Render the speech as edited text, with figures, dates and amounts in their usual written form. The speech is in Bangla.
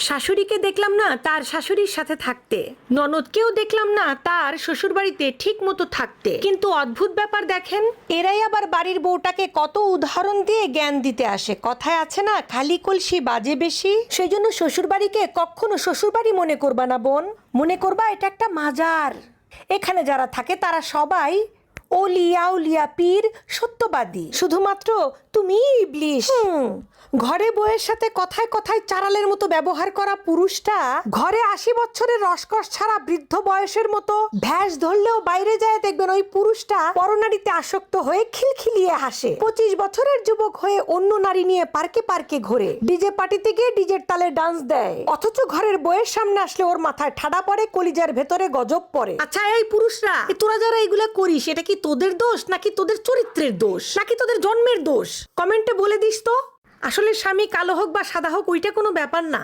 শাশুড়িকে দেখলাম না তার শাশুড়ির সাথে থাকতে, ননদকেও দেখলাম না তার শ্বশুরবাড়িতে ঠিক মতো থাকতে। কিন্তু অদ্ভুত ব্যাপার দেখেন, এরাই আবার বাড়ির বউটাকে কত উদাহরণ দিয়ে জ্ঞান দিতে আসে। কথায় আছে না, খালি কলসি বাজে বেশি। সেই জন্য শ্বশুরবাড়িকে কখনো শ্বশুরবাড়ি মনে করবা না বোন, মনে করবা এটা একটা মাজার। এখানে যারা থাকে তারা সবাই ওলিয়া উলিয়া পীর সত্যবাদী, শুধুমাত্র তুমি ইবলিশ। ঘরে বউয়ের সাথে কথায় কথায় চারালের মতো ব্যবহার করা পুরুষটা ঘরে 80 বছরের রসকস ছাড়া বৃদ্ধ বয়সের মতো ভ্যাস ধরলেও বাইরে যায় দেখবেন ওই পুরুষটা পরনারীতে আসক্ত হয়ে খিলখিলিয়ে হাসে। 25 বছরের যুবক হয়ে অন্য নারী নিয়ে পার্কে পার্কে ঘোরে, ডিজে পার্টিতে গিয়ে ডিজের তালে ডান্স দেয়, অথচ ঘরের বউয়ের সামনে আসলে ওর মাথায় ঠাডা পড়ে, কলিজার ভেতরে গজব পড়ে। আচ্ছা এই পুরুষরা, তোরা যারা এগুলা করিস, এটা কি তোদের দোষ নাকি তোদের চরিত্রের দোষ নাকি তোদের জন্মের দোষ? কমেন্টে বলে দিস তো। আসলে স্বামী কালো হোক বা সাদা হোক ওইটা কোনো ব্যাপার না।